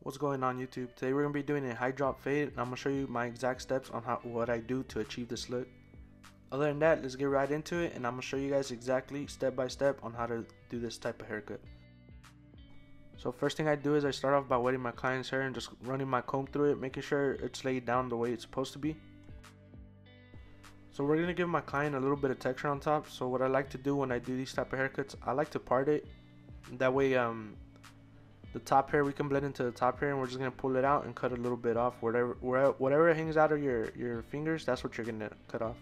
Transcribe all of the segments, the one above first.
What's going on YouTube? Today we're going to be doing a high drop fade and I'm going to show you my exact steps on what I do to achieve this look. Other than that, let's get right into it and I'm going to show you guys exactly step by step on how to do this type of haircut. So first thing I do is I start off by wetting my client's hair and just running my comb through it, making sure it's laid down the way it's supposed to be. So we're going to give my client a little bit of texture on top. So what I like to do when I do these type of haircuts, I like to part it. That way the top hair, we can blend into the top hair and we're just going to pull it out and cut a little bit off. Whatever hangs out of your fingers, that's what you're going to cut off.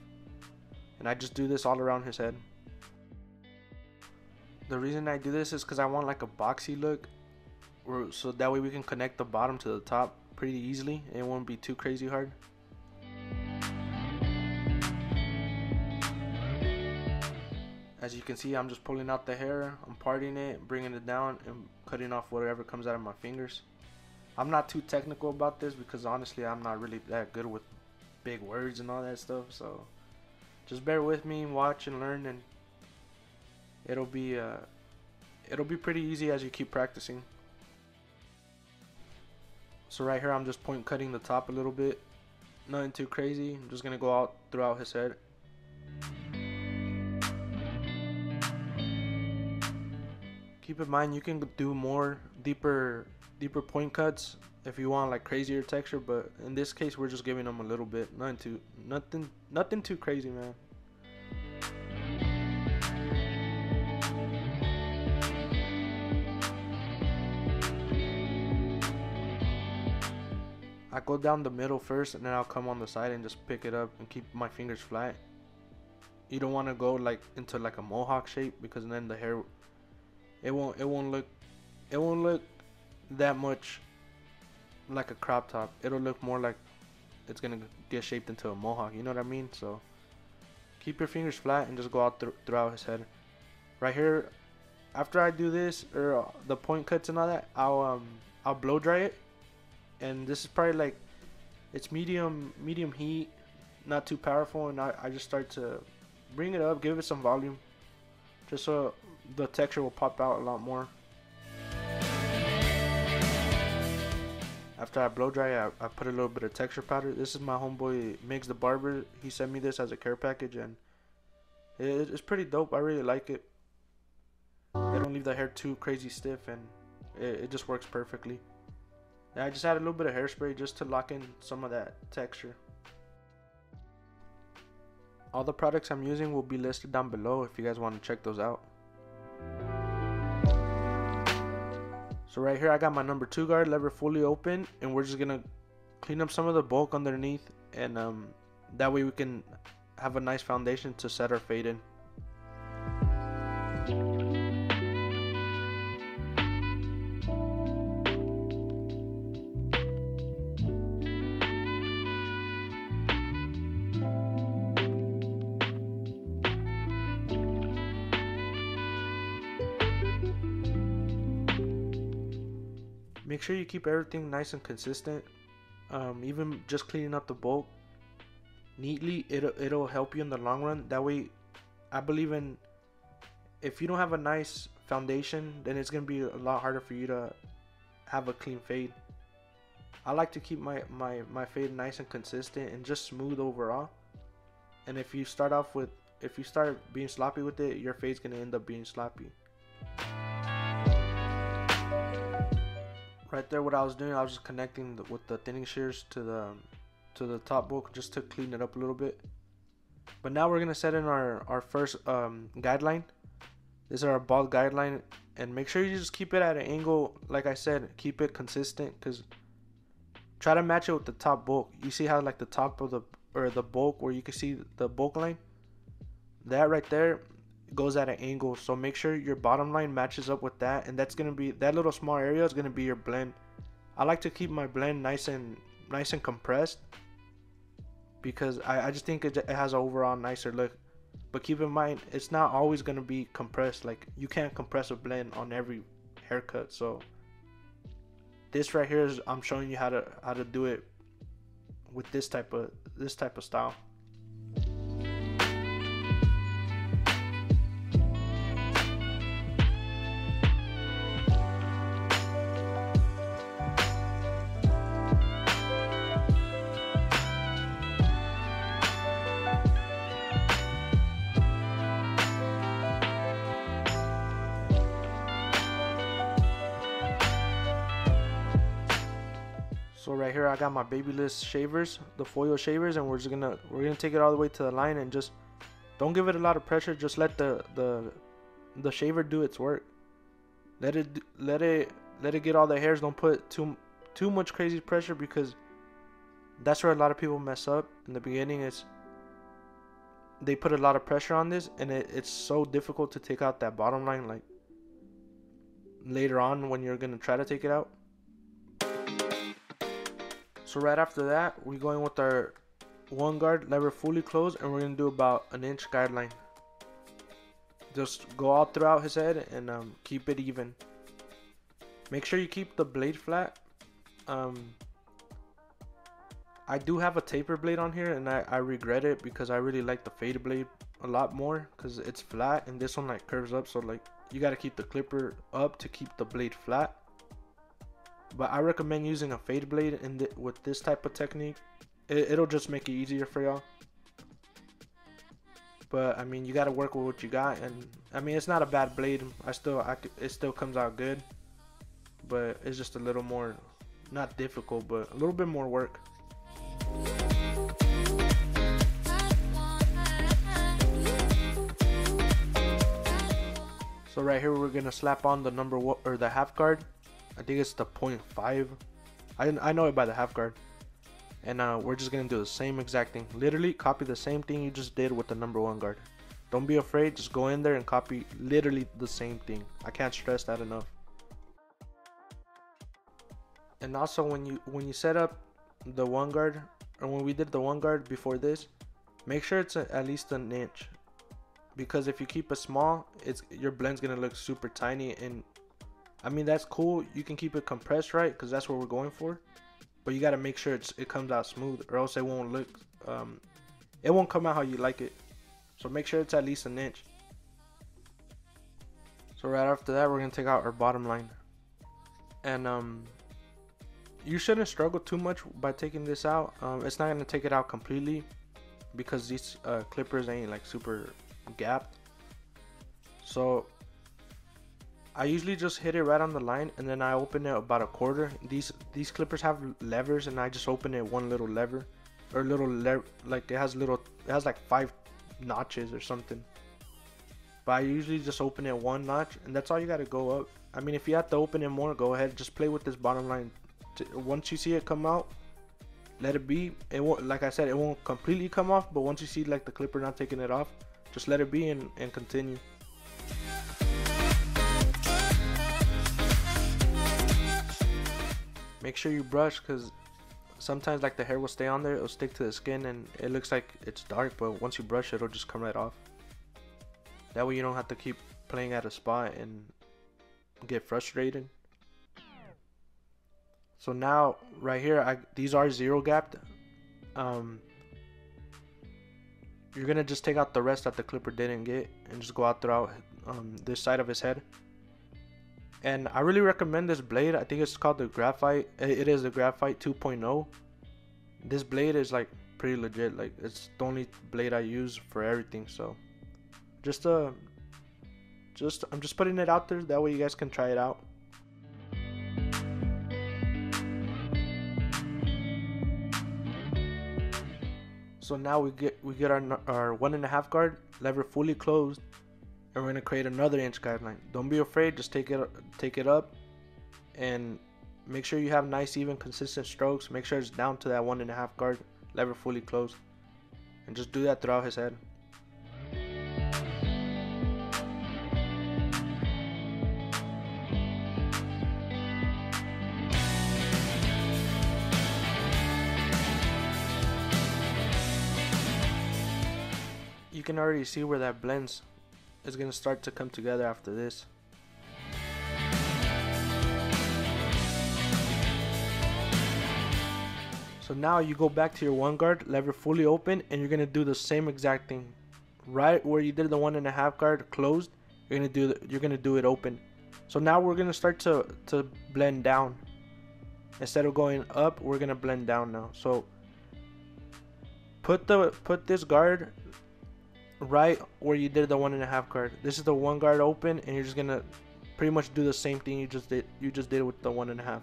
And I just do this all around his head. The reason I do this is because I want like a boxy look, so that way we can connect the bottom to the top pretty easily. It won't be too crazy hard. As you can see, I'm just pulling out the hair, I'm parting it, bringing it down, and cutting off whatever comes out of my fingers. I'm not too technical about this because honestly, I'm not really that good with big words and all that stuff. So just bear with me, watch and learn, and it'll be pretty easy as you keep practicing. So right here, I'm just point cutting the top a little bit, nothing too crazy. I'm just gonna go out throughout his head. Keep in mind you can do more deeper point cuts if you want like crazier texture, but in this case we're just giving them a little bit, nothing too crazy, man. I go down the middle first and then I'll come on the side and just pick it up and keep my fingers flat. You don't want to go like into like a mohawk shape because then the hair it won't look that much like a crop top. It'll look more like it's gonna get shaped into a mohawk, you know what I mean? So keep your fingers flat and just go out throughout his head. Right here, after I do this or the point cuts and all that, I'll blow dry it, and this is probably like it's medium heat, not too powerful, and I just start to bring it up, give it some volume, just so the texture will pop out a lot more. After I blow dry, I put a little bit of texture powder. This is my homeboy Migs the Barber. He sent me this as a care package and it's pretty dope. I really like it. It don't leave the hair too crazy stiff and it just works perfectly. And I just add a little bit of hairspray just to lock in some of that texture. All the products I'm using will be listed down below if you guys want to check those out. So right here I got my number 2 guard lever fully open, and we're just gonna clean up some of the bulk underneath, and that way we can have a nice foundation to set our fade in. Make sure you keep everything nice and consistent. Even just cleaning up the bulk neatly, it'll help you in the long run. That way, I believe in, if you don't have a nice foundation, then it's gonna be a lot harder for you to have a clean fade. I like to keep my fade nice and consistent and just smooth overall. And if you start being sloppy with it, your fade's gonna end up being sloppy. Right there, what I was doing, I was just connecting with the thinning shears to the top bulk just to clean it up a little bit. But now we're gonna set in our first guideline. This is our bald guideline, and make sure you just keep it at an angle. Like I said, keep it consistent, because try to match it with the top bulk. You see how like the top of the bulk, where you can see the bulk line, that right there goes at an angle, so make sure your bottom line matches up with that, and that's gonna be, that little small area is gonna be your blend. I like to keep my blend nice and compressed because I just think it has an overall nicer look. But keep in mind, it's not always gonna be compressed. Like, you can't compress a blend on every haircut. So this right here is, I'm showing you how to do it with this type of style. So right here I got my Babyliss shavers, the foil shavers, and we're gonna take it all the way to the line and just don't give it a lot of pressure. Just let the shaver do its work. Let it get all the hairs. Don't put too much crazy pressure, because that's where a lot of people mess up in the beginning. Is they put a lot of pressure on this, and it's so difficult to take out that bottom line, like later on when you're gonna try to take it out. So right after that, we're going with our one guard lever fully closed, and we're gonna do about an inch guideline. Just go all throughout his head and keep it even. Make sure you keep the blade flat. I do have a taper blade on here, and I regret it, because I really like the fade blade a lot more, because it's flat, and this one like curves up, so like you got to keep the clipper up to keep the blade flat. But I recommend using a fade blade with this type of technique. It'll just make it easier for y'all. But I mean, you got to work with what you got, and I mean, it's not a bad blade. It still comes out good, but it's just a little more, not difficult, but a little bit more work. So right here we're gonna slap on the number one, or the half guard. I think it's the 0.5. I know it by the half guard. And we're just gonna do the same exact thing. Literally copy the same thing you just did with the number one guard. Don't be afraid, just go in there and copy literally the same thing. I can't stress that enough. And also when you set up the one guard, or when we did the one guard before this, make sure it's at least an inch, because if you keep it small, your blend's gonna look super tiny. And I mean, that's cool, you can keep it compressed, right, because that's what we're going for, but you got to make sure it comes out smooth, or else it won't look it won't come out how you like it. So make sure it's at least an inch. So right after that, we're gonna take out our bottom line, and you shouldn't struggle too much by taking this out. It's not gonna take it out completely, because these clippers ain't like super gapped. So I usually just hit it right on the line, and then I open it about a quarter. These clippers have levers, and I just open it one little lever, or like it has like 5 notches or something. But I usually just open it one notch, and that's all you gotta go up. I mean, if you have to open it more, go ahead, just play with this bottom line. Once you see it come out, let it be. It won't, like I said, it won't completely come off, but once you see like the clipper not taking it off, just let it be and continue. Make sure you brush, because sometimes like the hair will stay on there, it'll stick to the skin, and it looks like it's dark, but once you brush it, it'll just come right off. That way you don't have to keep playing at a spot and get frustrated. So now right here, these are 0 gapped. You're gonna just take out the rest that the clipper didn't get, and just go out throughout this side of his head. And I really recommend this blade. I think it's called the Graphite. It is the Graphite 2.0. This blade is like pretty legit. Like, it's the only blade I use for everything. So I'm just putting it out there, that way you guys can try it out. So now we get our 1.5 guard lever fully closed, and we're gonna create another inch guideline. Don't be afraid, just take it up, and make sure you have nice, even, consistent strokes. Make sure it's down to that 1.5 guard lever fully closed, and just do that throughout his head. You can already see where that blends is going to start to come together after this. So now you go back to your 1 guard lever fully open, and you're going to do the same exact thing. Right where you did the 1.5 guard closed, you're going to do it open. So now we're going to start to blend down. Instead of going up, we're going to blend down now. So put this guard right where you did the 1.5 guard. This is the 1 guard open, and you're just gonna pretty much do the same thing you just did with the 1.5.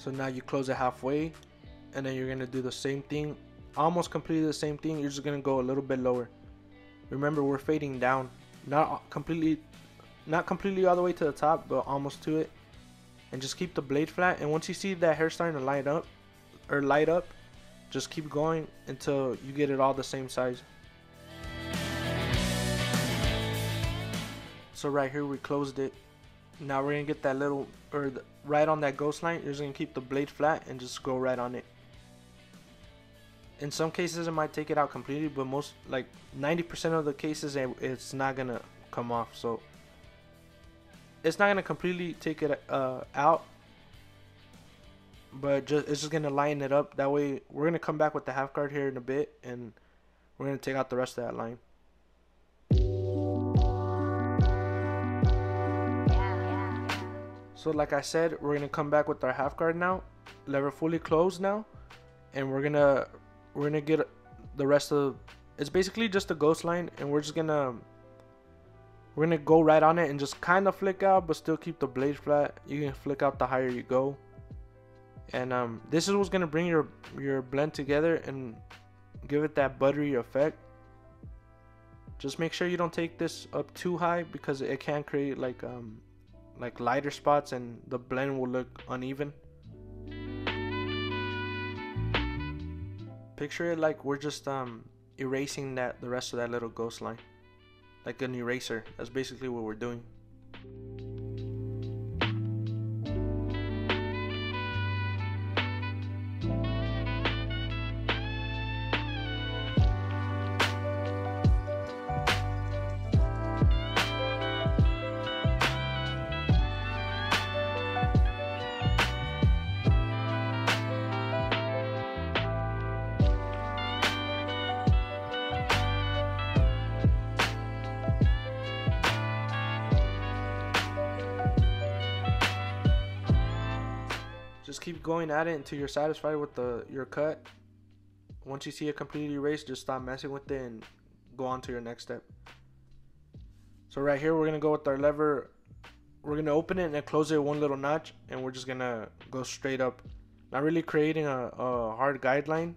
So now you close it halfway, and then you're gonna do the same thing, almost completely the same thing. You're just gonna go a little bit lower. Remember, we're fading down, not completely all the way to the top, but almost to it. And just keep the blade flat. And once you see that hair starting to light up, just keep going until you get it all the same size. So right here we closed it. Now we're gonna get that little, right on that ghost line. You're just gonna keep the blade flat and just go right on it. In some cases it might take it out completely, but most, like 90% of the cases, it's not gonna come off. So it's not gonna completely take it out, but it's just gonna line it up. That way we're gonna come back with the half guard here in a bit, and we're gonna take out the rest of that line. So like I said, we're gonna come back with our half guard now, lever fully closed now, and we're gonna get the rest of, it's basically just a ghost line, and we're gonna go right on it and just kind of flick out, but still keep the blade flat. You can flick out the higher you go, and this is what's gonna bring your blend together and give it that buttery effect. Just make sure you don't take this up too high, because it can create like lighter spots and the blend will look uneven. Picture it like we're just erasing the rest of that little ghost line, like an eraser. That's basically what we're doing. Just keep going at it until you're satisfied with your cut. Once you see it completely erased, just stop messing with it and go on to your next step. So right here, we're gonna go with our lever. We're gonna open it and then close it one little notch, and we're just gonna go straight up. Not really creating a hard guideline.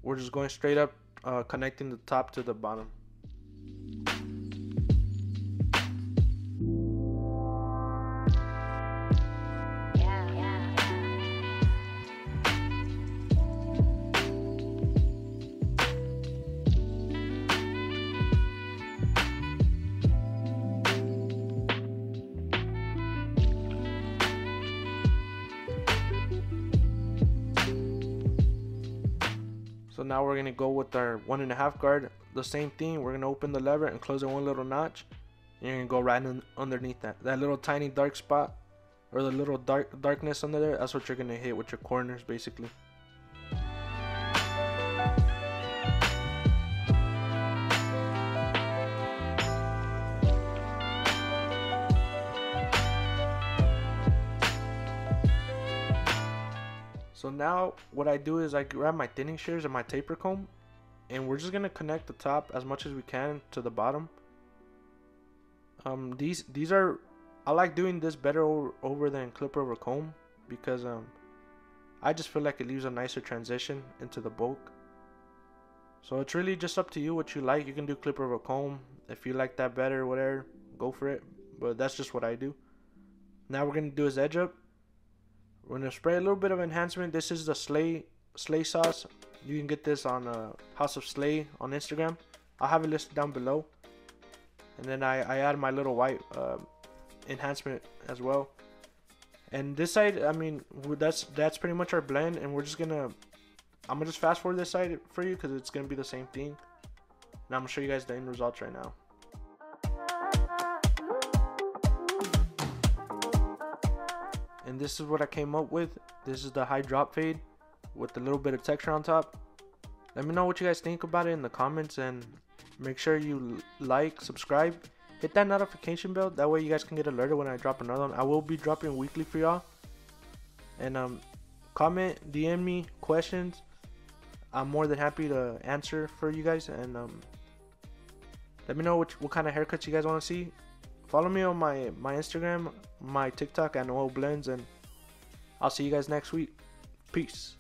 We're just going straight up, connecting the top to the bottom. So now we're gonna go with our 1.5 guard. The same thing. We're gonna open the lever and close it one little notch. And you're gonna go right underneath that little tiny dark spot, or the little darkness under there. That's what you're gonna hit with your corners, basically. So now what I do is I grab my thinning shears and my taper comb, and we're just gonna connect the top as much as we can to the bottom. These are, I like doing this better over than clipper over comb, because I just feel like it leaves a nicer transition into the bulk. So it's really just up to you what you like. You can do clipper over comb if you like that better, whatever, go for it. But that's just what I do. Now we're gonna do his edge up. We're gonna spray a little bit of enhancement. This is the Slay sauce. You can get this on House of Slay on Instagram. I'll have it listed down below. And then I add my little white enhancement as well. And this side, I mean, that's pretty much our blend. And I'm gonna just fast forward this side for you, because it's gonna be the same thing. And I'm gonna show you guys the end results right now. And this is what I came up with. This is the high drop fade with a little bit of texture on top. Let me know what you guys think about it in the comments, and make sure you like, subscribe, hit that notification bell. That way you guys can get alerted when I drop another one. I will be dropping weekly for y'all. And comment, DM me questions. I'm more than happy to answer for you guys. And let me know what kind of haircuts you guys want to see. Follow me on my Instagram, my TikTok, and Oil Blends, and I'll see you guys next week. Peace.